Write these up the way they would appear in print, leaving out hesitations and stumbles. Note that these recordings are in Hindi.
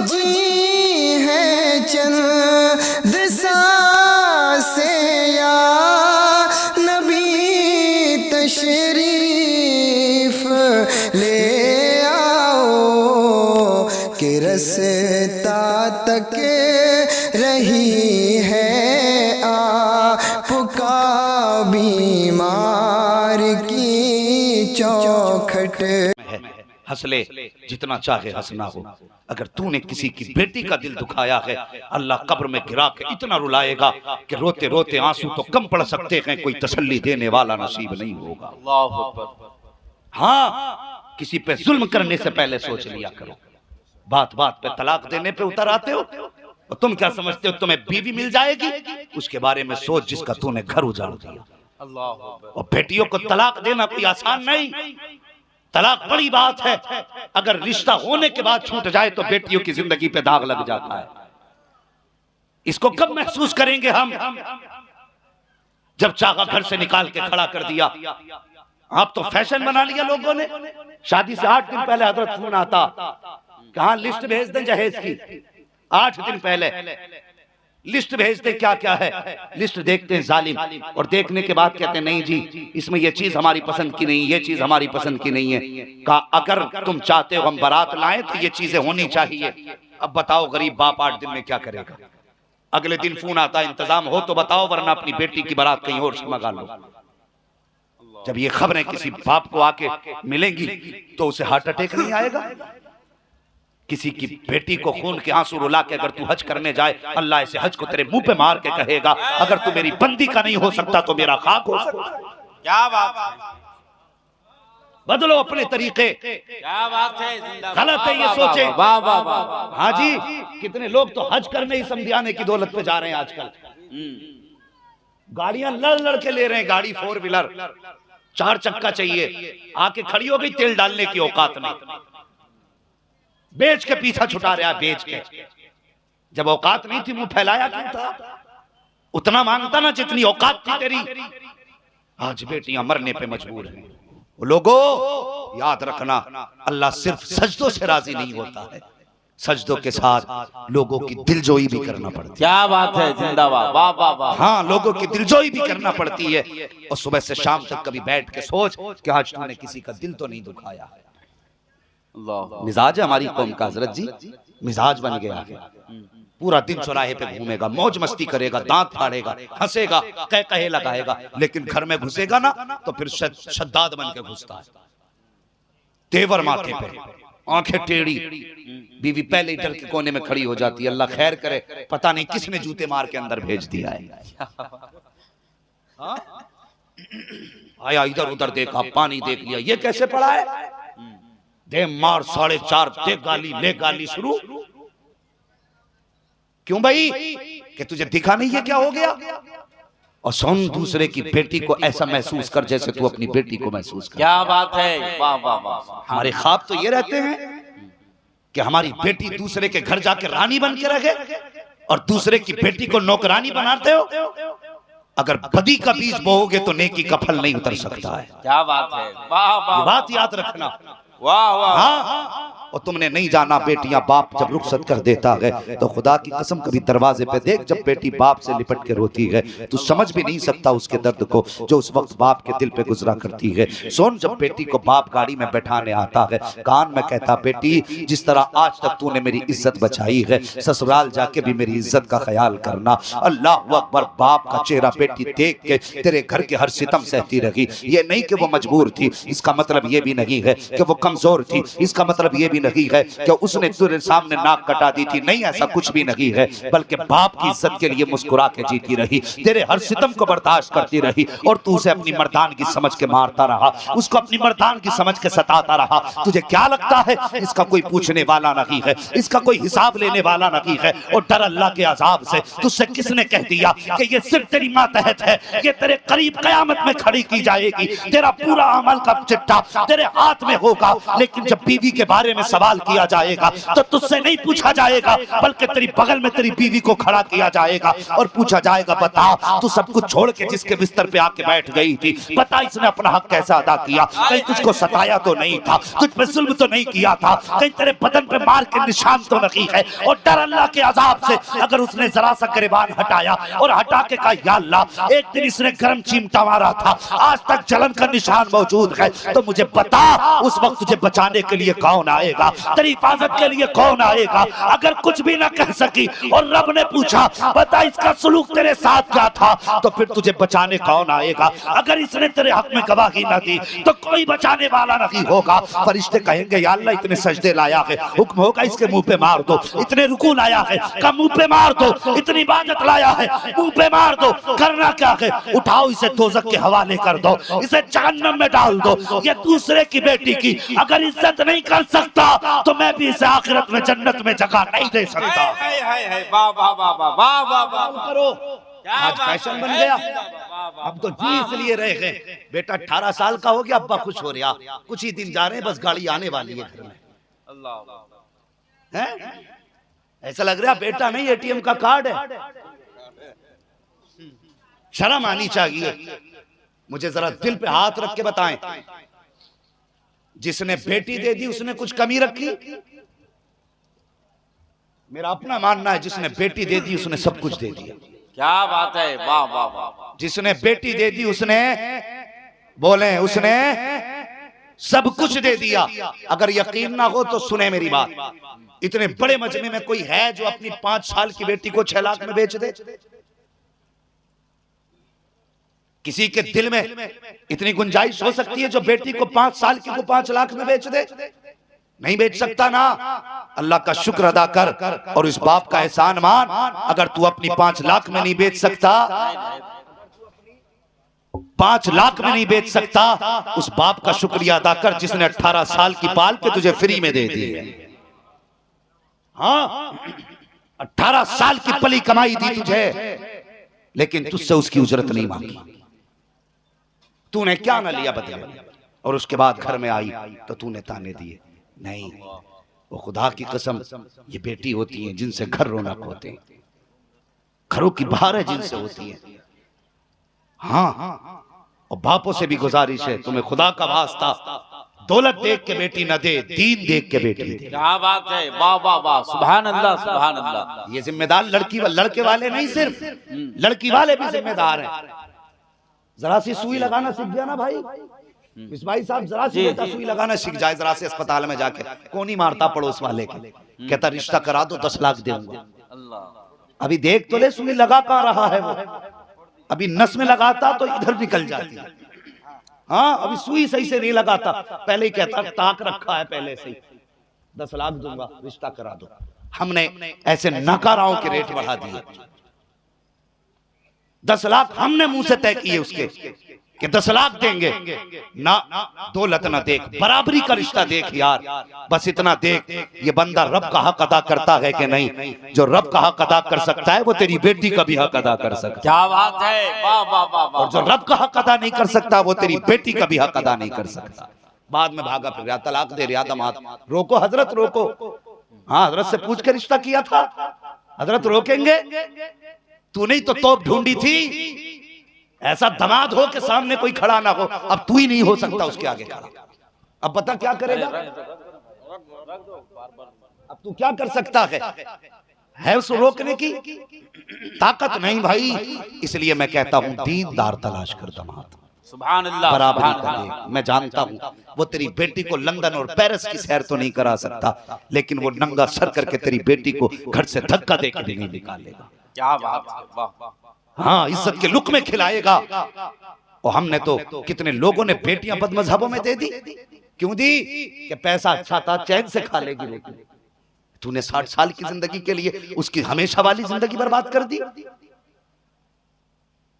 जी है चंद सांसें या नबी तशरीफ ले आओ कि रस्ता तक रही है आपका बीमार की चौखट। हंस ले जितना चाहे हंसना हो, अगर तूने किसी की बेटी का दिल दुखाया है, अल्लाह कब्र में गिरा के इतना रुलाएगा कि रोते रोते आंसू तो कम पड़ सकते हैं, कोई तसल्ली देने वाला नसीब नहीं होगा। हाँ, किसी पे जुल्म करने से पहले सोच लिया करो। बात बात पे तलाक देने पे उतर आते हो, और तुम क्या समझते हो तुम्हें बीवी मिल जाएगी? उसके बारे में सोच जिसका तूने घर उजाड़ दिया। और बेटियों को तलाक देना कोई आसान नहीं, तलाक बड़ी बात है। अगर रिश्ता होने के बाद छूट जाए तो बेटियों की जिंदगी पे दाग लग जाता है। इसको कब महसूस करेंगे हम? जब चाहा घर से निकाल के खड़ा कर दिया। आप तो फैशन बना लिया लोगों ने। शादी से 8 दिन पहले हजरत फोन आता, कहां लिस्ट भेज दें जहेज की। 8 दिन पहले लिस्ट भेजते क्या क्या है, लिस्ट देखते हैं जालिम, और देखने के बाद कहते हैं नहीं जी इसमें ये चीज हमारी पसंद की नहीं, ये चीज हमारी पसंद की नहीं है। कहा अगर तुम चाहते हो हम बारात लाएं तो ये चीजें होनी चाहिए। अब बताओ गरीब बाप 8 दिन में क्या करेगा? अगले दिन फोन आता है इंतजाम हो तो बताओ, वरना अपनी बेटी की बारात कहीं और से मंगा लो। जब ये खबरें किसी बाप को आके मिलेंगी तो उसे हार्ट अटैक नहीं आएगा? किसी की बेटी को खून के आंसू रुला के अगर तू हज करने जाए, अल्लाह ऐसे हज को तेरे मुंह पे मार के कहेगा अगर तू मेरी बंदी का नहीं हो सकता तो मेरा खाक हो सकता। क्या बात है, बदलो अपने तरीके। क्या बात है, गलत है ये सोचे। वाह वाह वाह। हाँ जी, कितने लोग तो हज करने ही समझाने की दौलत पे जा रहे हैं आजकल। गाड़ियां लड़ लड़ के ले रहे हैं, गाड़ी 4 व्हीलर 4 चक्का चाहिए, आके खड़ी हो गई, तेल डालने की औकात नहीं, बेच के पीछा छुटा रहा है, बेच के। जब औकात नहीं थी मुंह फैलाया क्यों था? उतना मांगता ना जितनी औकात थी तेरी। आज बेटियां मरने पे मजबूर हैं। लोगों याद रखना, अल्लाह सिर्फ सजदों से राजी नहीं होता है, सजदों के साथ लोगों की दिलजोई भी करना पड़ती है। क्या बात है, जिंदाबाद, वाह वाह वाह। हाँ, लोगों की दिलजोई भी करना पड़ती है। और सुबह से शाम तक कभी बैठ के सोच कि आज तूने किसी का दिल तो नहीं दुखाया है। मिजाज है हमारी कौम का हजरत जी, मिजाज बन गया है। पूरा दिन चौराहे पे घूमेगा, मौज मस्ती करेगा, दांत फाड़ेगा, हंसेगा, कह कहे लगाएगा, लेकिन घर में घुसेगा ना तो फिर शद्दाद बन के घुसता है, तेवर माथे पे, आंखें टेढ़ी। बीवी पहले ही डर के कोने में खड़ी हो जाती है, अल्लाह खैर करे, पता नहीं किसने जूते मार के अंदर भेज दिया है। आया इधर उधर देखा, पानी देख लिया, ये कैसे पड़ा है, दे मार 4.5 दे गाली, ले गाली शुरू। क्यों भाई? कि तुझे दिखा नहीं है क्या हो गया? और सुन, दूसरे की बेटी को ऐसा महसूस कर जैसे तू अपनी बेटी को महसूस कर। क्या बात है, वाह वाह वाह। हमारे ख्वाब तो ये रहते हैं कि हमारी बेटी दूसरे के घर जाके रानी बन के रहे, और दूसरे की बेटी को नौकरानी बनाते हो। अगर बदी का बीज बोओगे तो नेकी का फल नहीं उतर सकता है। क्या बात है, वाह वाह। बात याद रखना। वाह वाह। हाँ, और तुमने नहीं जाना, बेटियां बाप जब रुखसत कर देता है तो खुदा की कसम कभी दरवाजे पे देख, जब बेटी बाप से लिपट के रोती है तू समझ भी नहीं सकता उसके दर्द को जो उस वक्त बाप के दिल पे गुजरा करती है। सुन, जब बेटी को बाप गाड़ी में बैठाने आता है, कान में कहता, बेटी जिस तरह आज तक तूने मेरी इज्जत बचाई है, ससुराल जाके भी मेरी इज्जत का ख्याल करना। अल्लाह अकबर। बाप का चेहरा बेटी देख के तेरे घर के हर सितम सहती रही। ये नहीं कि वो मजबूर थी, इसका मतलब ये भी नहीं है कि वो कमजोर थी, इसका मतलब ये भी नहीं है कि उसने तेरे सामने नाक कटा दी थी, नहीं, ऐसा कुछ भी नहीं है, बल्कि बाप की इज्जत के लिए मुस्कुरा के जीती रही, तेरे हर सितम को बर्दाश्त करती रही, और तू उसे अपनी मर्दानगी समझ के मारता रहा, उसको अपनी मर्दानगी समझ के सताता रहा। तुझे क्या लगता है इसका कोई पूछने वाला नहीं है, इसका कोई हिसाब लेने वाला नहीं है, और डर अल्लाह के अजाब से तुझसे किसने कह दिया कि ये सिर्फ तेरी मातहत है, ये तेरे करीब कयामत में खड़ी की जाएगी, तेरा पूरा अमल का चिट्ठा तेरे हाथ में होगा। लेकिन जब बीवी के बारे में सवाल किया जाएगा तो तुझसे नहीं पूछा जाएगा, बल्कि तेरी बगल में तेरी बीवी को खड़ा किया जाएगा और पूछा जाएगा, बता तू सब कुछ छोड़ के जिसके बिस्तर पे आके बैठ गई थी, बता इसने अपना हक कैसा अदा किया? कहीं तुझको सताया तो नहीं था, तुझ पे जुल्म तो नहीं किया था, कहीं तेरे बदन पे मार के निशान तो नहीं है? और डर अल्लाह के अजाब से अगर उसने जरा सा गिरबान हटाया और हटा के कहा या अल्लाह एक दिन इसने गर्म चिमटा मारा था, आज तक जलन का निशान मौजूद है, तो मुझे बता उस वक्त तुझे बचाने के लिए कौन आएगा, तेरी हिफाजत के लिए कौन आएगा? अगर कुछ भी ना कह सकी और रब ने पूछा बता इसका सुलूक तेरे साथ क्या था, तो फिर तुझे बचाने कौन आएगा? अगर इसने तेरे हक में गवाही ना दी तो कोई बचाने वाला नहीं होगा। फरिश्ते कहेंगे या अल्लाह इतने सजदे लाया है, हुक्म होगा इसके मुंह पे मार दो, इतने रुकू लाया है का मुंह पे मार दो, इतनी इबादत लाया है मुंह पे मार दो, करना क्या है? उठाओ इसे दोज़ख के हवाले कर दो, इसे जहन्नम में डाल दो। ये दूसरे की बेटी की अगर इज्जत नहीं कर सकता तो मैं भी इसे आखिरत में जन्नत में जगह नहीं दे सकता। वाह वाह वाह वाह वाह वाह वाह करो, आज फैशन बन गया। अब तो जी इसलिए रह गए, बेटा 18 साल का हो गया, अब्बा खुश हो रहा, कुछ ही दिन जा रहे हैं, बस गाड़ी आने वाली है घर में। हैं? ऐसा लग रहा बेटा नहीं एटीएम का कार्ड है। शर्म आनी चाहिए। मुझे जरा दिल पे हाथ रख के बताएं, जिसने बेटी दे दी उसने कुछ कमी रखी? मेरा अपना मानना है जिसने बेटी दे दी उसने सब कुछ दे दिया। क्या बात है, वाह वाह वाह। जिसने बेटी दे दी उसने, बोले उसने सब कुछ दे दिया। अगर यकीन ना हो तो सुने मेरी बात, इतने बड़े मजमे में कोई है जो अपनी 5 साल की बेटी को 6 लाख में बेच दे? किसी के दिल में इतनी गुंजाइश हो सकती है जो बेटी को 5 साल की को 5 लाख में बेच दे? नहीं बेच सकता ना। अल्लाह का शुक्र अदा कर और इस बाप का एहसान मान। अगर तू अपनी 5 लाख में नहीं बेच सकता, 5 लाख में नहीं बेच सकता, उस बाप का शुक्रिया अदा कर जिसने 18 साल की पाल के तुझे फ्री में दे दी है। हाँ, 18 साल की पली कमाई दी तुझे, लेकिन तुझसे उसकी उजरत नहीं मांगी। तूने क्या ना लिया बदले में, और उसके बाद घर में आई तो तूने ताने दिए। नहीं, वो खुदा की कसम, ये बेटी होती है जिनसे घर रौनक होते हैं, घरों की बहारें जिनसे होती है। हाँ, और बापों से भी गुजारिश है, तुम्हें खुदा का वास्ता दौलत देख के बेटी न दे, दीन देख के बेटी दे। क्या बात है, वाह वाह वाह, सुभान अल्लाह सुभान अल्लाह। ये जिम्मेदार लड़के वाले नहीं, सिर्फ लड़की वाले भी जिम्मेदार हैं। जरा सी सुई लगाना सीख गया ना भाई, इस भाई साहब जरा सी बेटा सुई लगाना सीख जाए, जरा से अस्पताल में जाके कौन ही मारता पड़ोस वाले के, कहता रिश्ता करा दो 10 लाख दूंगा। अभी देख तो ले सुई लगा कहाँ रहा है वो, अभी नस में लगाता तो इधर निकल जाती है। हाँ, अभी सुई सही से नहीं लगाता, पहले ही कहता ताक रखा है पहले से ही, 10 लाख दूंगा रिश्ता करा दो। हमने ऐसे नकाराओं के रेट बढ़ा दिए। 10 लाख हमने मुंह से तय किए उसके कि 10 लाख देंगे ना, दौलत ना देख, बराबरी का रिश्ता देख यार, बस इतना देख ये बंदा रब का हक अदा करता है कि नहीं। जो रब का हक अदा कर सकता है वो तेरी बेटी का भी हक अदा कर सकता है। क्या बात है, वाह वाह वाह वाह। और जो रब का हक अदा नहीं कर सकता वो तेरी बेटी का भी हक अदा नहीं कर सकता। बाद में भागा फिर रहा, तलाक दे रहा दमाद। रोको हजरत रोको। हाँ, हजरत से पूछ के रिश्ता किया था, हजरत रोकेंगे? तू नहीं तो तोप ढूंढी थी, ऐसा दमाद हो के सामने कोई खड़ा ना हो। अब तू ही नहीं हो सकता उसके आगे खड़ा। अब पता क्या करेगा? अब तू क्या कर सकता है उसको रोकने की ताकत नहीं भाई। इसलिए मैं कहता हूं दीनदार तलाश कर दमाद, सुभान अल्लाह, बराबरी सुभान कर अल्लाह। दे। मैं जानता हूं वो तेरी बेटी को लंदन और पेरिस की सैर तो नहीं करा सकता, लेकिन वो नंगा सर करके तेरी बेटी को घर से धक्का दे के नहीं निकालेगा। क्या बात है, वाह वाह। हाँ, इज्जत के लुक में खिलाएगा। और हमने तो कितने लोगों ने बेटियां बदमजहबों में दे दी। क्यों दी? कि पैसा अच्छा था, चैन से खा लेगी रोटी। तूने 60 साल की जिंदगी के लिए उसकी हमेशा वाली जिंदगी बर्बाद कर दी।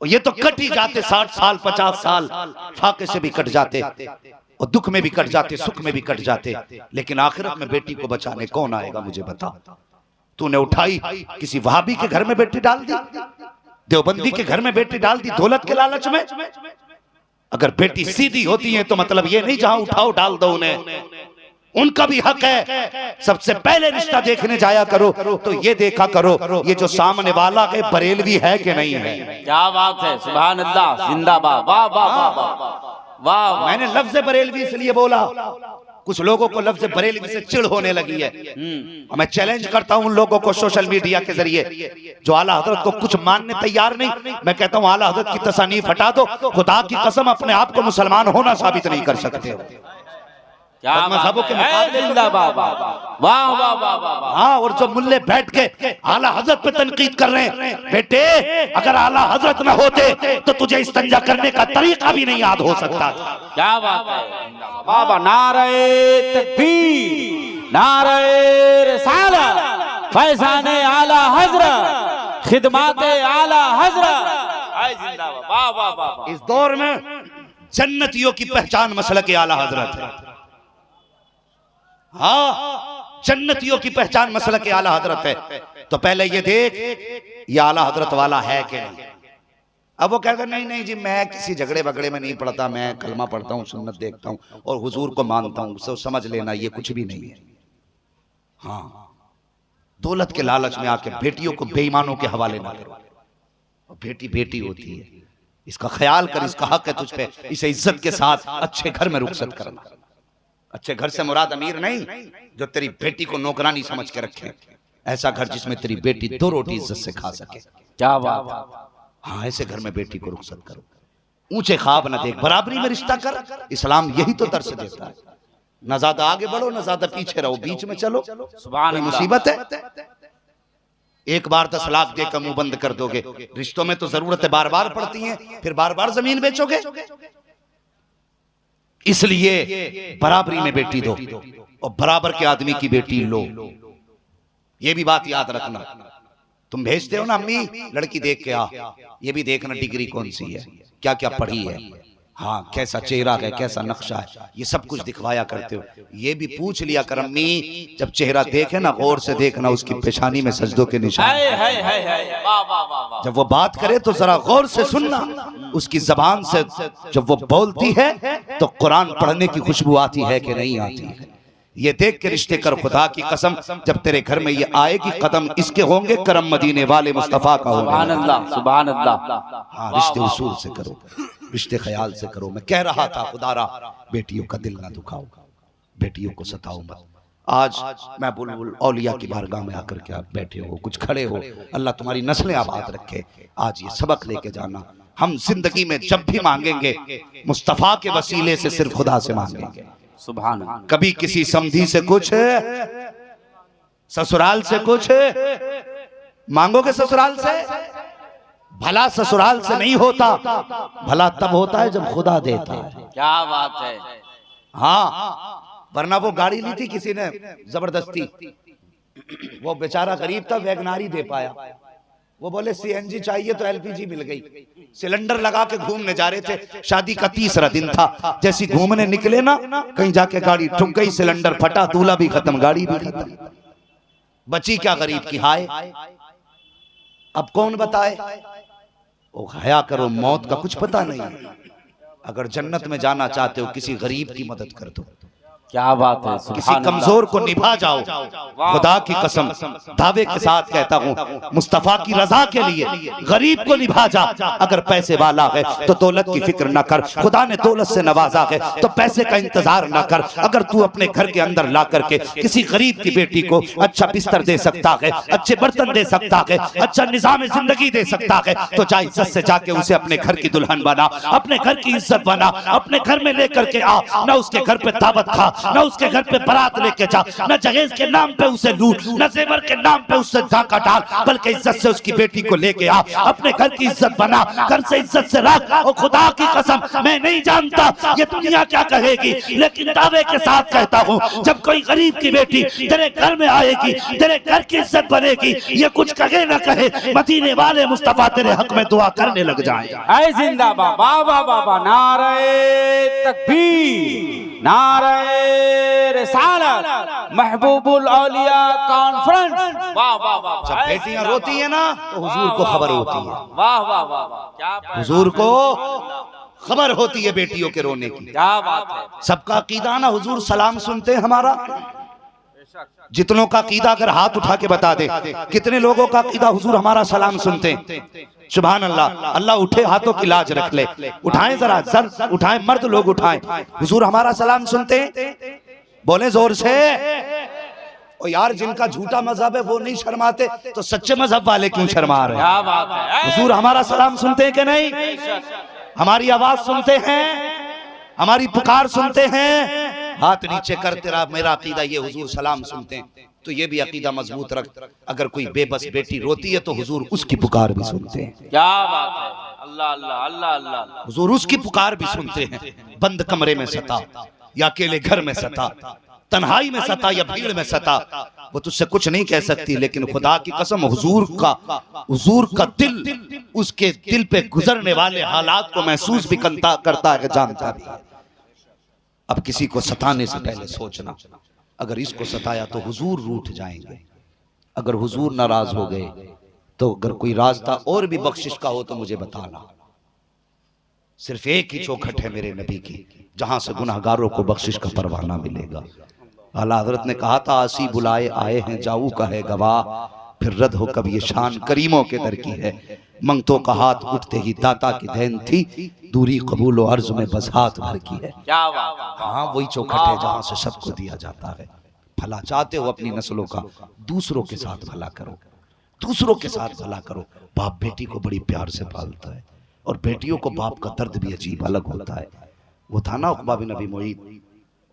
और ये तो कट ही जाते 60 साल 50 साल, फाके से भी कट जाते और दुख में भी कट जाते, सुख में भी कट जाते, लेकिन आखिरत में बेटी को बचाने कौन आएगा मुझे बता। तूने उठाई किसी वहाबी के घर में बेटी डाल दी, देवबंदी के घर में बेटी डाल दी दौलत के लालच में। अगर बेटी सीधी होती है तो मतलब ये नहीं जहां उठाओ डाल दो उन्हें, उनका भी हक है। सबसे पहले रिश्ता देखने जाया करो तो ये देखा करो ये जो सामने वाला है बरेलवी है कि नहीं है। क्या बात है, सुभान अल्लाह, जिंदाबाद, वाह वाह वाह वाह वाह। मैंने लफ्ज बरेलवी इसलिए बोला, कुछ लोगों को लफ्ज बरेलवी से चिढ़ होने लगी है। और मैं चैलेंज करता हूं उन लोगों को सोशल मीडिया के जरिए जो आला हजरत को कुछ मानने तैयार नहीं। मैं कहता हूं आला हजरत की तसनीफ हटा दो, खुदा की कसम अपने आप को मुसलमान होना साबित नहीं कर सकते हो। क्या मजहबों के मुकाबले जिंदाबाद, वाह वाह वाह वाह वाह। हाँ, और जो मुल्ले बैठ के आला हजरत पे तनकीद कर रहे हैं, बेटे अगर आला हजरत न होते तो तुझे इस्तंजा करने का तरीका भी नहीं याद हो सकता। क्या बात है बाबा, नारे तकबीर, नारे रिसालत, फैज़ाने आला हजरत, खिदमाते आला हजरत, जिंदाबाद, वाह वाह वाह। इस दौर में जन्नतियों की पहचान मसलक आला हजरत है। हाँ, जन्नतियों की पहचान मसलक आला हजरत है। तो पहले ये देख ये आला हजरत वाला है कि नहीं। अब वो कहता नहीं नहीं जी मैं किसी झगड़े वगड़े में नहीं पड़ता, मैं कलमा पढ़ता हूँ, सुन्नत देखता हूँ और हुजूर को मानता हूँ, तो समझ लेना ये कुछ भी नहीं है। हाँ, दौलत के लालच में आके बेटियों को बेईमानों के हवाले ना करो। और बेटी बेटी होती है, इसका ख्याल कर, इसका हक है तुझ पे। इसे इज्जत के साथ अच्छे घर में रुखसत करना। अच्छे घर से मुराद अमीर नहीं जो तेरी बेटी को नौकरानी समझ के रखे, ऐसा घर जिसमें तेरी बेटी दो रोटी इज्जत से खा सके। क्या बात। हाँ, ऐसे घर में बेटी को रुखसत करो। ऊंचे ख्वाब न देख, बराबरी में रिश्ता कर। इस्लाम यही तो दर्श देता है। न ज्यादा आगे बढ़ो न ज्यादा पीछे रहो, बीच में चलो। कोई मुसीबत है एक बार 10 लाख देकर मुंह बंद कर दोगे। रिश्तों में तो जरूरतें बार बार पड़ती हैं, फिर बार बार जमीन बेचोगे। इसलिए बराबरी में बेटी दो और बराबर के आदमी की बेटी लो। ये भी बात याद रखना। तुम भेजते हो ना अम्मी लड़की देख के आ, ये भी देखना डिग्री कौन सी है, क्या क्या पढ़ी है, हाँ कैसा चेहरा है, कैसा नक्शा है, ये सब कुछ दिखवाया करते हो। ये भी पूछ लिया कर अम्मी, जब चेहरा देखे ना गौर से देखना उसकी पेशानी में सजदों के निशान। जब वो बात करे तो जरा गौर से सुनना, उसकी जबान से जब वो बोलती है तो कुरान पढ़ने की खुशबू आती है कि नहीं आती है। ये देख के रिश्ते कर, खुदा की कसम जब तेरे घर में ये आएगी कदम इसके होंगे करम मदीने वाले मुस्तफा का होगा। सुभान अल्लाह, सुभान अल्लाह। हाँ, रिश्ते उसूल से करो, रिश्ते ख्याल से करो। मैं कह रहा था खुदारा बेटियों का दिल ना दुखाओ, बेटियों को सताओ मत। आज मैं बुलबुल औलिया की बारगाह में आकर के आप बैठे हो, कुछ खड़े हो, अल्लाह तुम्हारी नस्लें आबाद रखे। आज ये सबक लेके जाना, हम जिंदगी में जब भी मांगेंगे मुस्तफा के वसीले से सिर्फ खुदा से मांगेंगे। सुभान। कभी किसी समधी से कुछ, ससुराल से कुछ मांगोगे, ससुराल से भला ससुराल से नहीं होता, भला तब होता है जब खुदा देता है। क्या बात है। हाँ, वरना वो गाड़ी ली थी किसी ने जबरदस्ती, वो बेचारा गरीब था, वैगनारी दे पाया। वो बोले सीएनजी चाहिए तो एलपीजी मिल गई। सिलेंडर लगा के घूमने जा रहे थे, शादी का 3रा दिन था। जैसी घूमने निकले ना, कहीं जाके गाड़ी ठुक गई, सिलेंडर फटा, दूल्हा भी खत्म, गाड़ी भी खत्म। बची क्या गरीब की हाय। अब कौन बताए? ओ हया करो, मौत का कुछ पता नहीं। अगर जन्नत में जाना चाहते हो किसी गरीब की मदद कर दो। क्या बात है। किसी कमजोर को निभा जाओ। खुदा की कसम दावे के साथ कहता हूँ, मुस्तफा की रजा के लिए गरीब को निभा जा। अगर पैसे वाला है तो दौलत की फिक्र न कर, खुदा ने दौलत से नवाजा है तो पैसे का इंतजार न कर। अगर तू अपने घर के अंदर ला करके किसी गरीब की बेटी को अच्छा बिस्तर दे सकता है, अच्छे बर्तन दे सकता है, अच्छा निजाम जिंदगी दे सकता है, तो जा इज्जत से जाके उसे अपने घर की दुल्हन बना, अपने घर की इज्जत बना, अपने घर में लेकर के आ। न उसके घर पे दावत खा, न उसके घर पे बारात लेके जा, न जहेज के नाम पे उसे लूट, न जेवर के नाम पे उससे डाका डाल, बल्कि इज्जत से उसकी बेटी को लेके आ। अपने घर की इज्जत बना, घर से इज्जत से रख। और खुदा की कसम मैं नहीं जानता ये दुनिया क्या कहेगी, लेकिन दावे के साथ कहता हूँ, जब कोई गरीब की बेटी तेरे घर में आएगी, तेरे घर की इज्जत बनेगी, ये कुछ कहे ना कहे, मदीने वाले मुस्तफा तेरे हक में दुआ करने लग जाए। ऐ जिंदाबाद, बाबा बाबा, नारे तकबीर, नारे रिसालत, महबूबुल औलिया कॉन्फ्रेंस। वाह वाह वाह। जब बेटियां रोती है ना तो हुजूर को खबर होती है। वाह वाह वाह। क्या हुजूर को खबर होती है बेटियों के रोने की। क्या बात है। सबका अकीदा ना हुजूर सलाम सुनते हैं हमारा। जितनों का अकीदा अगर हाथ उठा के बता दे कितने लोगों का अकीदा हुजूर हमारा सलाम सुनते हैं। सुभान अल्लाह। अल्लाह उठे हाथों की लाज रख ले। उठाएं जरा, सर उठाएं, मर्द लोग उठाएं। हुजूर हमारा सलाम सुनते हैं, बोले जोर से। और यार जिनका झूठा मजहब है वो नहीं शर्माते तो सच्चे मजहब वाले क्यों शर्मा रहे हैं? क्या बात है। हुजूर हमारा सलाम सुनते हैं कि नहीं? हमारी आवाज सुनते हैं, हमारी पुकार सुनते हैं। हाथ नीचे कर, तेरा मेरा अकीदा ये हुजूर सलाम सुनते हैं। तो ये भी अकीदा मजबूत रख, अगर कोई बेबस बेटी रोती है तो हुजूर उसकी पुकार भी सुनते हैं। क्या बात है। अल्लाह अल्लाह अल्लाह अल्लाह। हुजूर उसकी पुकार भी सुनते हैं। बंद कमरे में सता या अकेले घर में सता, तन्हाई में सता या भीड़ में सता, वो तुझसे कुछ नहीं कह सकती। लेकिन खुदा की कसम हुजूर का दिल उसके दिल पे गुजरने वाले हालात को महसूस भी करता है, जानता भी है। अब किसी को सताने से पहले सोचना, अगर इसको सताया तो हुजूर रूठ जाएंगे। अगर हुजूर नाराज हो गए तो अगर कोई रास्ता और भी बख्शिश का हो तो मुझे बताना। सिर्फ एक ही चौखट है मेरे नबी की, जहां से गुनाहगारों को बख्शिश का परवाना मिलेगा। आला हजरत ने कहा था, आसी बुलाए आए हैं जाऊ का है गवाह, फिर रद्द हो कब ये शान करीमों के दर की है। मंगतों का हाथ उठते ही दाता की देन थी, दूरी कबूल और अर्ज में बस हाथ भर की है। क्या बात है। हाँ वही चौखट है जहां से सबको दिया जाता है। भला चाहते हो अपनी नस्लों का, दूसरों के साथ भला करो, दूसरों के साथ भला करो। बाप बेटी को बड़ी प्यार से पालता है और बेटियों को बाप का दर्द भी अजीब अलग होता है। वो था ना उक़बा बिन अबी मुईत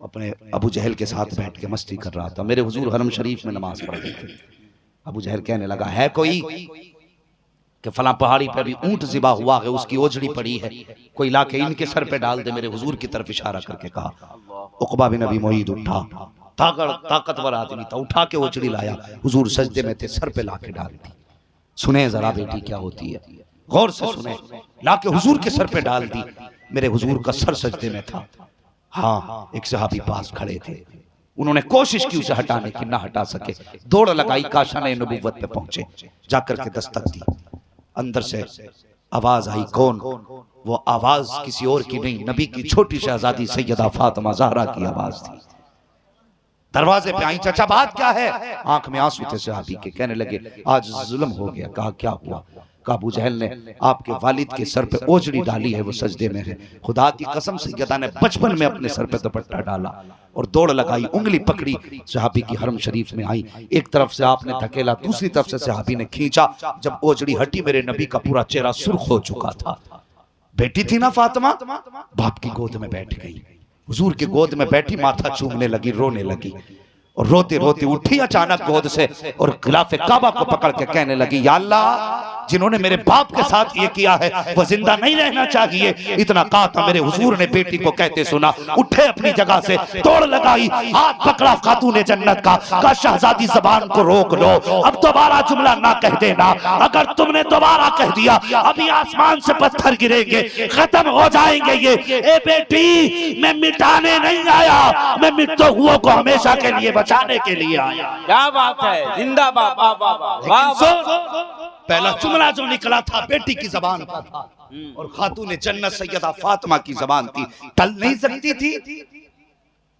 अपने अबू जहल के साथ बैठ के मस्ती कर रहा था। मेरे हुजूर हरम शरीफ में नमाज पढ़ रहे थे। अबू जहल कहने लगा, है कोई कि फलां पहाड़ी पे अभी ऊंट ज़िबा हुआ है, उसकी ओजड़ी पड़ी है, कोई लाके इनके सर पे डाल दे। मेरे हुजूर की तरफ इशारा करके कहा। उक़बा बिन अबी मुईत उठा, ताकतवर आदमी था, उठा के ओजड़ी लाया। हुजूर सजदे में थे, सर पे लाके डाल दी। सुने जरा बेटी क्या होती है, गौर से सुने। लाके हुजूर के सर पे डाल दी। मेरे हुजूर का सर सजदे में था। हाँ, एक सहाबी पास खड़े थे, उन्होंने कोशिश की उसे हटाने की, ना हटा सके। दौड़ लगाई, काशाने नबुव्वत पे पहुंचे, जाकर के दस्तक दी। अंदर से आवाज आई, कौन? वो आवाज किसी और की नहीं, नबी की छोटी शहजादी सैयदा फातिमा ज़हरा की आवाज थी। दरवाजे पे आई, चाचा बात क्या है? आंख में आंसू थे सहाबी के। कहने लगे, आज जुल्म हो गया। कहा क्या हुआ? अबू जहल ने आपके वालिद के सर पे ओजड़ी डाली है, वो सजदे में है। खुदा की कसम सैयदा ने बचपन में अपने सर पे दुपट्टा डाला और दौड़ लगाई, उंगली पकड़ी, सहाबी की हरम शरीफ में आई। एक तरफ से आपने धकेला, दूसरी तरफ से सहाबी ने खींचा। जब ओजड़ी हटी, मेरे नबी का पूरा चेहरा सुर्ख हो चुका था। बेटी थी ना फातिमा, बाप की गोद में बैठ गई। हुजूर की गोद में बैठी, माथा चूमने लगी, रोने लगी और रोते रोते उठी अचानक गोद से और खिलाफे काबा को पकड़ के कहने लगी, या अल्लाह, जिन्होंने मेरे बाप के साथ ये किया है वो जिंदा नहीं रहना चाहिए। इतना कहा था, मेरे हुजूर ने बेटी को कहते सुना, उठे अपनी जगह से, दौड़ लगाई, हाथ पकड़ा खातूने जन्नत का शहजादी जबान को रोक लो, अब दोबारा जुमला ना कह देना। अगर तुमने दोबारा कह दिया अभी आसमान से पत्थर गिरेंगे, खत्म हो जाएंगे ये। ए बेटी, मैं मिटाने नहीं आया, मैं मिटते हुओं को हमेशा के लिए बचाने के लिए आया। क्या बात है। जिंदाबाद। वाह वाह वाह वाह। पहला जुमला जो निकला था बेटी की जबान का था और खातून जन्नत सैयदा फातिमा की जबान थी, टल नहीं सकती थी।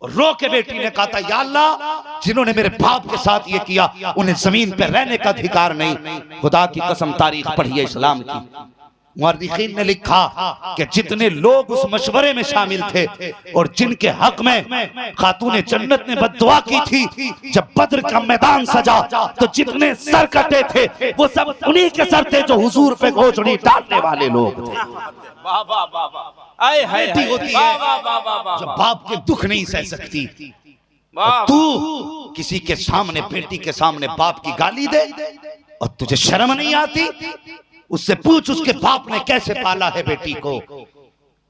और रो के बेटी ने कहा था, या अल्लाह, जिन्होंने मेरे बाप के साथ ये किया उन्हें जमीन पर रहने का अधिकार नहीं। खुदा की कसम, तारीख पढ़िए इस्लाम की, मुअर्रिखीन ने लिखा कि जितने लोग उस मशवरे में शामिल थे और जिनके हक में खातून जन्नत ने बद्दुआ की थी, जब बद्र का मैदान सजा तो जितने सर कटे थे वो सब उन्हीं के सर थे जो हुजूर पे ओजड़ी डालने वाले लोग थे। वाह वाह वाह वाह। आए हाय बेटी होती है जो बाप के दुख नहीं सह सकती। तू किसी के सामने, बेटी के सामने बाप की गाली दे और तुझे शर्म नहीं आती? उससे पूछ उसके बाप ने कैसे पाला है बेटी को।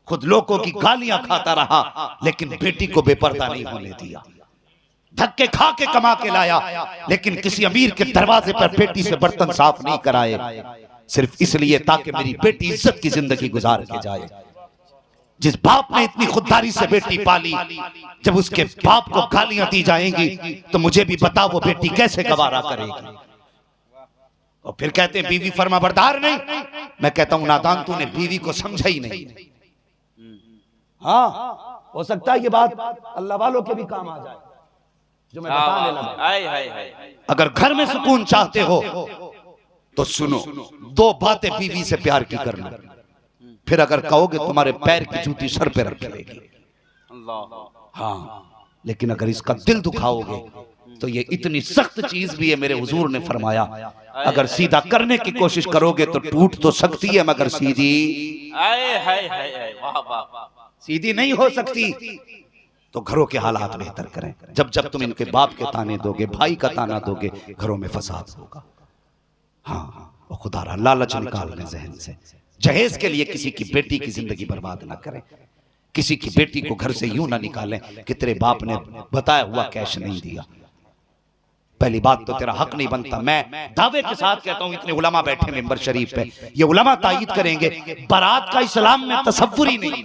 खुद लोगों की गालियां खाता रहा लेकिन बेटी को बेपर्दा नहीं होने दिया। धक्के खा के कमा के लाया लेकिन किसी अमीर के दरवाजे पर बेटी से बर्तन साफ नहीं कराए, सिर्फ इसलिए ताकि मेरी बेटी इज्जत की जिंदगी गुजार के जाए। जिस बाप ने इतनी खुददारी से बेटी पाली, जब उसके बाप को गालियां दी जाएंगी तो मुझे भी बता वो बेटी कैसे गवारा करेगी। और फिर कहते हैं बीवी फर्माबरदार नहीं। मैं कहता हूं नादान, तूने बीवी को समझा ही नहीं। हाँ, हो सकता है ये बात अल्लाह वालों के भी काम आ जाए जो मैं बताने लगा। हाय हाय हाय। अगर घर में सुकून चाहते हो तो सुनो, दो बातें बीवी से प्यार की करना, फिर अगर कहोगे तुम्हारे पैर की जूती सर पे रख लेगी। अल्लाह। हाँ, लेकिन अगर इसका दिल दुखाओगे तो ये इतनी सख्त चीज भी है, मेरे हुजूर ने फरमाया अगर सीधा करने की कोशिश करोगे तो टूट तो सकती है मगर सीधी हाय हाय हाय। वाह वाह। सीधी नहीं हो सकती। तो घरों के हालात बेहतर करें। जब जब तुम इनके बाप के ताने दोगे, भाई का ताना दोगे, घरों में फसाद होगा। हाँ, और खुदारा लालच निकाल लें जहन से। जहेज के लिए किसी की बेटी की जिंदगी बर्बाद ना करें। किसी की बेटी को घर से यूं ना निकालें कि तेरे बाप ने बताया हुआ कैश नहीं दिया। पहली बात तो तेरा हक नहीं बनता। मैं दावे के साथ कहता हूं, इतने उलमा बैठे मिंबर शरीफ पे, ये उलमा तायीद करेंगे, बारात का इस्लाम में तसव्वुर ही नहीं।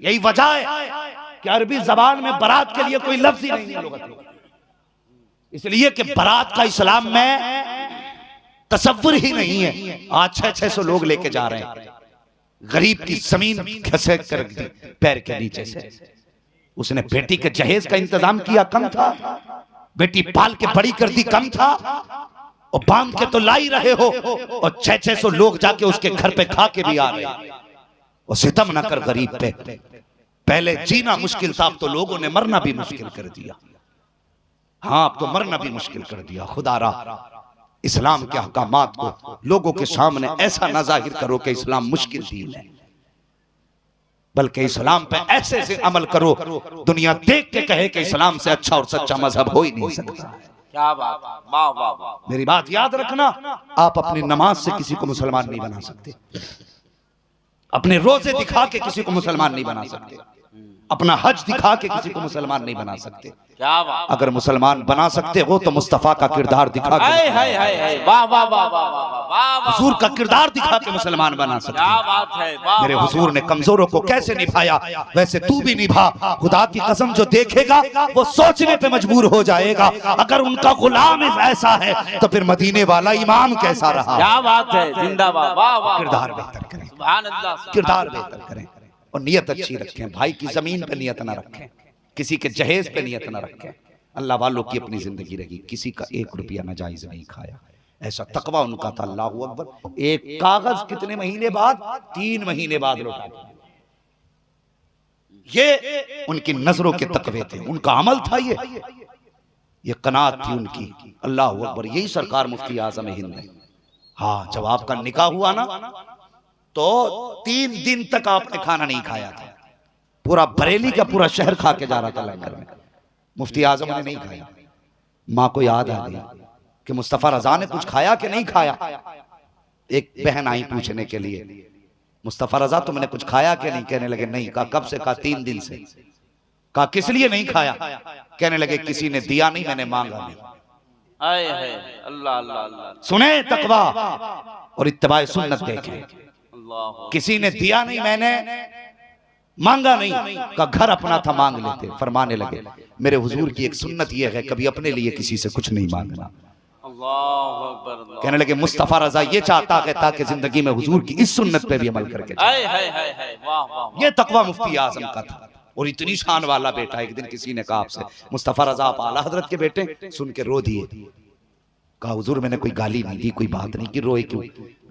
यही वजह है कि अरबी जबान में बारात के लिए कोई लफ्ज ही नहीं है, इसलिए कि बारात का इस्लाम में तसव्वुर ही नहीं है। आज 600 लोग लेके जा रहे हैं, गरीब की जमीन खसक कर दी पैर के नीचे से। उसने बेटी के जहेज का इंतजाम किया, कम था। बेटी पाल के बड़ी कर दी, कम था। और बांध के तो ला ही रहे हो, और 600 लोग जाके उसके घर पे खा के भी आ रहे हैं। और सितम ना कर गरीब पे। पहले जीना मुश्किल था, अब तो लोगों ने मरना भी मुश्किल कर दिया। हाँ, अब तो मरना भी मुश्किल कर दिया। खुदारा इस्लाम के अहकामात को लोगों के सामने ऐसा ना जाहिर करो कि इस्लाम मुश्किल दीन है, बल्कि इस्लाम पे ऐसे से अमल करो दुनिया देख के कहे कि इस्लाम से अच्छा और सच्चा मजहब हो ही नहीं सकता। क्या बात। वाह वाह वाह। मेरी बात याद रखना, आप अपनी नमाज से किसी को मुसलमान नहीं बना सकते, अपने रोजे दिखा के किसी को मुसलमान नहीं बना सकते, अपना हज दिखा के किसी को मुसलमान नहीं बना सकते। क्या बात। अगर मुसलमान बना सकते हो तो मुस्तफा का किरदार दिखा के, हाय हाय हाय। वाह वाह वाह वाह वाह। हुजूर का किरदार दिखा के मुसलमान बना सकते क्या हो। बात है। वाह। मेरे हुजूर ने कमजोरों को कैसे निभाया, वैसे तू भी निभा। खुदा की कसम, जो देखेगा वो सोचने पे मजबूर हो जाएगा, अगर उनका गुलाम ऐसा है तो फिर मदीने वाला इमाम कैसा रहा। क्या बात है। जिंदाबाद। वाह वाह। किरदार बेहतर करें, सुभान अल्लाह। किरदार बेहतर करें, और नियत अच्छी रखें। भाई की जमीन पे नियत ना रखें, किसी के जहेज पे नियत ना रखें। अल्लाह वालों की अपनी जिंदगी रही, किसी का 1 रुपया नाजायज नहीं खाया। ऐसा तकवा उनका था। अल्लाहू अकबर। एक कागज कितने महीने बाद? 3 महीने बाद लौटा दिया। ये उनकी नजरों के तकवे थे, उनका अमल था, ये कनात थी उनकी। अल्लाहू अकबर। यही सरकार मुफ्ती आजम हिंद है। हाँ, जब आपका निकाह हुआ ना तो 3 दिन तक आपने खाना नहीं खाया था। पूरा बरेली का पूरा शहर खा के जा रहा था लंगर में, मुफ्ती आजम ने नहीं खाया। माँ को याद आ गई कि मुस्तफा रजा ने कुछ खाया कि नहीं खाया। एक बहन आई पूछने के लिए, मुस्तफा रजा तुमने कुछ खाया कि नहीं? कहने लगे नहीं। कहा कब से? कहा 3 दिन से। कहा किस लिए नहीं खाया? कहने लगे किसी ने दिया नहीं, मैंने मांगा नहीं। हाय हाय। अल्लाह अल्लाह अल्लाह। सुने तकवा और इत्तिबाए सुन्नत देखें। अल्लाह। किसी ने दिया नहीं, मैंने मांगा नहीं। का घर अपना था, मांग लेते। फरमाने लगे मेरे हुजूर की एक सुन्नत यह है कभी अपने लिए किसी से कुछ नहीं मांगना। अल्लाहु अकबर। कहने लगे मुस्तफा रजा ये चाहता है ताकि जिंदगी में हुजूर की इस सुन्नत पे भी अमल करके जाए। हाय हाय हाय हाय। वाह वाह। ये तकवा मुफ्ती आजम का था। और इतनी शान वाला बेटा, एक दिन किसी ने कहा आपसे मुस्तफा रजा आप आला हजरत के बेटे, सुन के रो दिए। कहा हुजूर मैंने कोई गाली नहीं दी, कोई बात नहीं की, रोए क्यों?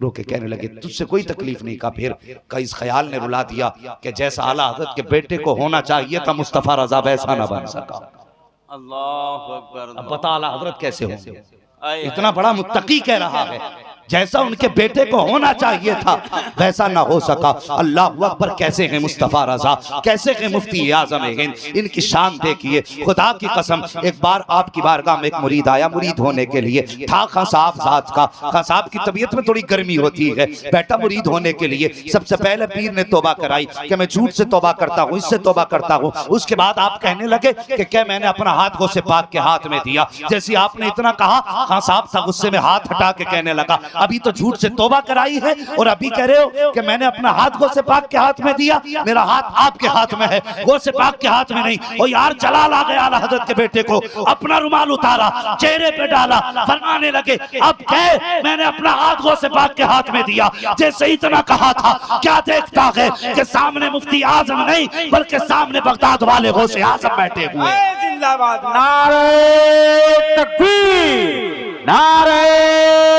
रो के कहने लगे तुझसे कोई तकलीफ नहीं। कहा फिर? का इस ख्याल ने रुला दिया कि जैसा आला हजरत के बेटे को होना चाहिए था मुस्तफा रजा वैसा ना बन सका। अल्लाहु अकबर। अब बता आला हजरत कैसे होंगे? हाय इतना बड़ा मुत्तकी कह रहा है, जैसा उनके बेटे को होना चाहिए था वैसा ना हो सका। अल्लाह अकबर। कैसे हैं मुस्तफा रजा, कैसे हैं मुफ्ती आजम हिंद, इनकी शान देखिए। खुदा की कसम, एक बार आपकी बारगाह में एक मुरीद आया, मुरीद होने के लिए था खां साहब जात का। खां साहब की तबीयत में थोड़ी गर्मी होती है, बैठा मुरीद होने के लिए। सबसे पहले पीर ने तौबा कराई कि मैं झूठ से तौबा करता हूँ, इससे तौबा करता हूँ। उसके बाद आप कहने लगे कि क्या मैंने अपना हाथ गौसे पाक के हाथ में दिया। जैसे आपने इतना कहा, खां साहब था गुस्से में हाथ हटा के कहने लगा अभी तो झूठ से तौबा कराई है और अभी कह रहे हो कि मैंने अपना हाथ गौसे पाक के हाथ में दिया, मेरा हाथ आपके हाथ में है, गौसे पाक के हाथ में नहीं। ओ यार जलाल आ गया आला हजरत के बेटे को, अपना रुमाल उतारा, चेहरे पे डाला, फरमाने लगे अब कह मैंने अपना हाथ गौसे पाक के हाथ में दिया। जैसे इतना कहा था क्या देखता है कि सामने मुफ्ती आजम नहीं बल्कि सामने बगदाद वाले गौसे आजम बैठे हुए। जिंदाबाद, नारे तकबीर, नारे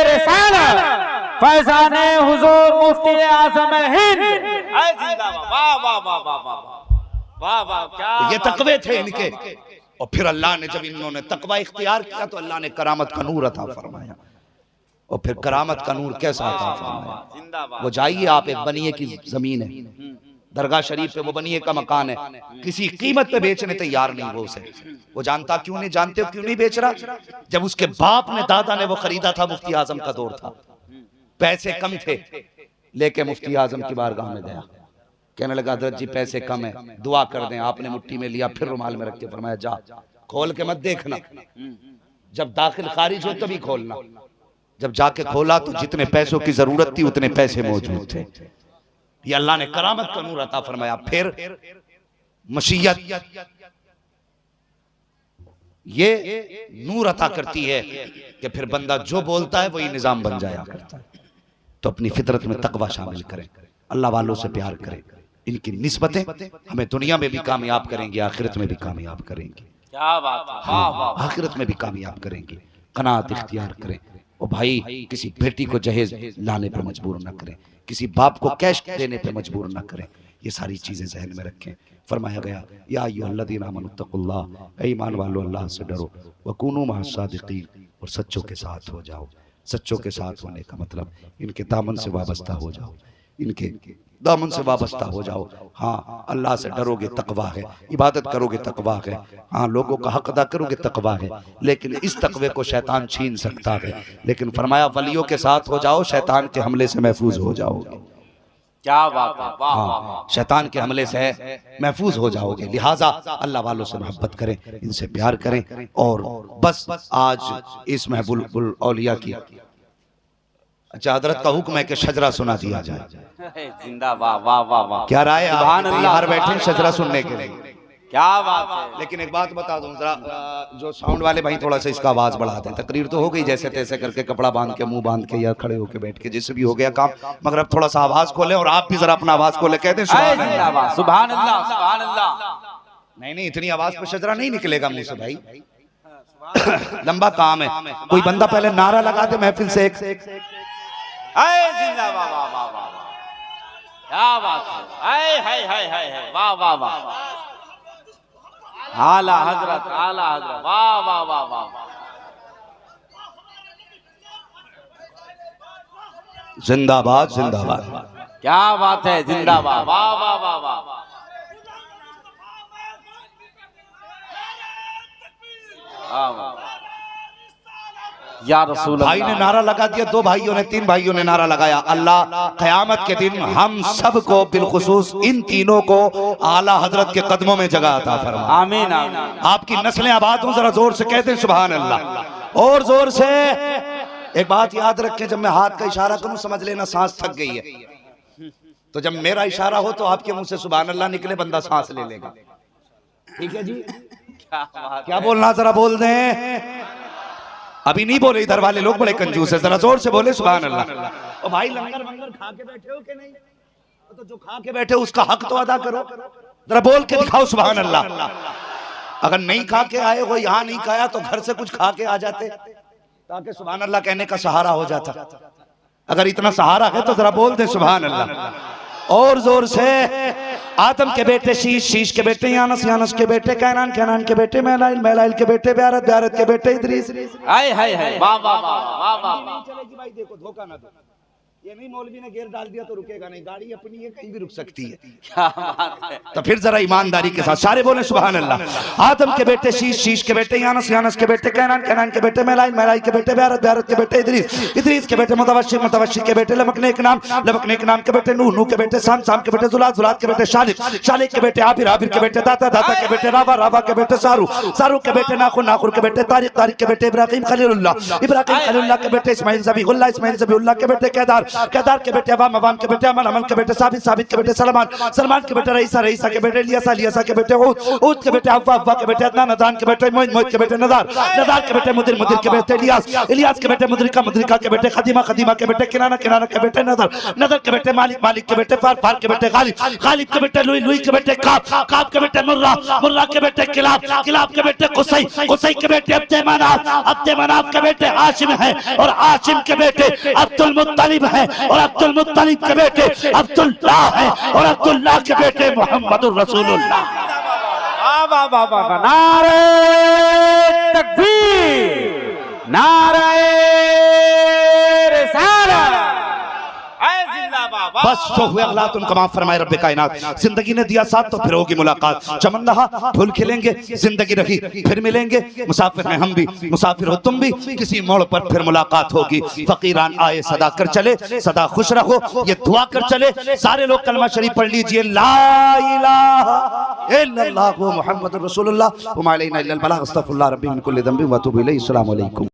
रिसालत, फैजाने हुजूर मुफ्ती आज़म हिंद। जिंदाबाद, वाह वाह वाह वाह वाह वाह वाह, क्या ये तकवे थे इनके। और फिर अल्लाह ने जब इन्होंने तकवा इख्तियार किया तो अल्लाह ने करामत का नूर अता फरमाया। और फिर करामत का नूर कैसा अता फरमाया? वो जाइए आप, एक बनिए की जमीन है दरगाह शरीफ पे, वो बनिए का मकान है, किसी कीमत पे बेचने तैयार नहीं वो उसे। वो जानता क्यों नहीं, जानते हो क्यों नहीं बेच रहा? जब उसके बाप ने दादा ने वो खरीदा था, मुफ्ती आजम का दौर था, पैसे कम थे, लेके मुफ्ती आजम की बारगाह में गया, कहने लगा हज़रत जी पैसे कम है, दुआ कर दें। आपने मुट्ठी में लिया, फिर रुमाल में रख के फरमाया जा, खोल के मत देखना, जब दाखिल खारिज हो तभी खोलना। जब जाके खोला तो जितने पैसों की जरूरत थी उतने पैसे मौजूद थे। ये अल्लाह ने करामत का नूर अता फरमाया। फिर मशीयत ये नूर अता करती है कि फिर बंदा जो बोलता है वही निजाम बन जाया करता है। तो अपनी फितरत में तकवा शामिल करें, अल्लाह वालों से प्यार करें, इनकी निस्बतें हमें दुनिया में भी कामयाब करेंगे, आखिरत में भी कामयाब करेंगे। क्या बात है, वाह वाह, आखिरत में भी कामयाब करेंगे। कनात इख्तियार करें। और भाई किसी बेटी को जहेज लाने पर मजबूर ना करें, किसी बाप को कैश देने पर मजबूर ना करें। ये सारी चीजें जहन में रखें। फरमाया गया या अय्युहल्लज़ीना आमनुत्तक़ुल्लाह, ऐ ईमान वालों अल्लाह से डरो, वकूनू मअस्सादिक़ीन, और सच्चों के साथ हो जाओ। सच्चों के साथ होने का मतलब इनके दामन से वाबस्ता हो जाओ, इनके दामन से वाबस्ता हो जाओ। हाँ, अल्लाह से डरोगे तकवा है, इबादत करोगे तकवा है, हाँ लोगों का हक अदा करोगे तकवा है। लेकिन इस तकवे को शैतान छीन सकता है। लेकिन फरमाया वलियों के साथ हो जाओ, शैतान के हमले से महफूज हो जाओगे। क्या बात है, वाह वाह, हाँ, शैतान के हमले से महफूज हो जाओगे। लिहाजा अल्लाह वालों से मोहब्बत करें, इनसे प्यार करें। और बस आज इस महबूब औलिया की अच्छा हजरत का हुक्म है कि शजरा सुना दिया जाए। जिंदाबाद, वाह वाह वाह, क्या राय है? सुभान आप अल्लाह, बाहर बैठे शजरा सुनने के लिए, क्या बात है। लेकिन एक बात बता दूं जरा, जो साउंड वाले भाई थोड़ा सा इसका आवाज बढ़ा दें। तकरीर तो हो गई जैसे तैसे करके, कपड़ा बांध के, मुंह बांध के या खड़े होके बैठ के, जिससे भी हो गया काम, मगर अब थोड़ा सा आवाज खोले और आप भी जरा अपना आवाज खोले, कहते हैं सुभान अल्लाह। जिंदाबाद, सुभान अल्लाह, सुभान अल्लाह। नहीं, इतनी आवाज पे शजरा नहीं निकलेगा मुंह से भाई, लंबा काम है। कोई बंदा पहले नारा लगा दे महफिल से एक। जिंदाबाद, वाह वाह वाह, क्या बात है, हाय हाय हाय, वाह वाह वाह, आला हजरत, आला हजरत, वाह वाह वाह वाह, जिंदाबाद जिंदाबाद, क्या बात है, जिंदाबाद, वाह वाह वाह वाह, या रसूल भाई ने नारा लगा दिया, दो भाइयों ने, तीन भाइयों ने नारा लगाया। अल्लाह क़यामत के दिन हम सबको बिलखुसूस इन तीनों को आला हजरत के कदमों में जगह अता फरमा। आमीन आमीन। आपकी नस्लें आबाद हों, जरा जोर से कहते हैं सुभान अल्लाह, और जोर से। एक बात याद रखें, जब मैं हाथ का इशारा करूं समझ लेना सांस थक गई है। तो जब मेरा इशारा हो तो आपके मुंह से सुभान अल्लाह निकले, बंदा सांस ले लेगा। ठीक है जी, क्या बोलना जरा बोल दें। अभी नहीं बोले, इधर वाले लोग बड़े कंजूस है, जरा जोर से बोले सुभान अल्लाह। और भाई लंगर वंगर खा के बैठे हो कि नहीं? तो जो खा के बैठे उसका हक तो अदा करो, जरा बोल के दिखाओ सुभान अल्लाह। अगर नहीं खा के आए हो, यहाँ नहीं खाया तो घर से कुछ खा के आ जाते, ताकि सुभान अल्लाह कहने का सहारा हो जाता। अगर इतना सहारा है तो जरा बोल दे सुभान अल्लाह और जोर से। आदम के बेटे शीश, शीश के बेटे यानस, यानस के बेटे कैनान, कैनान के बेटे मैलाइल, मैलाइल के बेटे ब्यारत, ब्यारत के बेटे इदरीस। हाय हाय हाय, वाह वाह वाह वाह वाह। चलेगी भाई, देखो धोखा ना दो। ये नहीं मौलवी ने गेयर डाल दिया तो रुकेगा नहीं, गाड़ी अपनी है, कहीं भी रुक सकती है। क्या बात है। तो फिर जरा ईमानदारी के साथ सारे बोले सुभान अल्लाह। आदम के बेटे शीश, शीश के बेटे यानस, यानस के बेटे कैनान, कैनान के बेटे मेलाई, मेलाई के बेटे ब्यारत, ब्यारत के बेटे इदरीस, इदरीस के बेटे मुतवश्शिर, मुतवश्शिर के बेटे लमकने के नाम, लमकने के नाम के बेटे नूह, नूह के बेटे साम, साम के बेटे जुलात, जुलात के बेटे शालिक, शालिक के बेटे आबिर, आबिर के बेटे दाता, दाता के बेटे रावा, रावा के बेटे सारू, सारू के बेटे नाखुर, नाखुर के बेटे तारिक, तारिक के बेटे इब्राहिम खलीलुल्लाह, इब्राहिम खलीलुल्लाह के बेटे इस्माइल ज़बीहुल्लाह, इस्माइल ज़बीहुल्लाह के बेटे केदार, केदार के बेटे अवाम, अवाम के बेटे अमन, अमन के बेटे साबित, साबित के बेटे सलमान, सलमान के बेटे रईसा, रईसा के बेटे लियासा, लियासा के बेटे ऊद, ऊद के बेटे अव्वा, अव्वा के बेटे अदनान, अदनान के बेटे मोइद, मोइद के बेटे नदार, नदार के बेटे मुदिर, मुदिर के बेटे इलियास, इलियास के बेटे मुदरिका, मुदरिका के बेटे खदीमा, खदीमा के बेटे किनाना, किनाना के बेटे नदर, नदर के बेटे मालिक, मालिक के बेटे फार, फार के बेटे गालिब, गालिब के बेटे लुई, लुई के बेटे काब, काब के बेटे मुर्रा, मुर्रा के बेटे किलाब, किलाब के बेटे कुसै, कुसै के बेटे अब्दे मनाफ, अब्दे मनाफ के बेटे हाशिम है और हाशिम के बेटे अब्दुल मुत्तलिब है और अब्दुल मुत्तलिब के बेटे अब्दुल्लाह है और अब्दुल्लाह के बेटे मोहम्मदुर रसूलुल्लाह। वाह वाह वाह वाह, नारे तकबीर, नारे रिसालत, बस जो हुए अल्लाह तुमको माफ फरमाए रब्बे कायनात। जिंदगी ने दिया साथ तो फिर होगी मुलाकात, चमन रहा फूल खिलेंगे, जिंदगी रही फिर मिलेंगे, मुसाफिर हैं हम भी, मुसाफिर हो तुम भी, किसी मोड़ पर फिर मुलाकात होगी। फकीरान आए सदा कर चले, सदा खुश रहो, ये दुआ कर चले। सारे लोग कलमा शरीफ पढ़ लीजिए, ला इलाहा इल्लल्लाह मुहम्मदुर रसूलुल्लाह व मा अलैना इल्लल बलाग, अस्तगफिरुल्लाह रब्बी मिन कुल्ली ज़ंबिन व अतूबु इलैहि। अस्सलामु अलैकुम।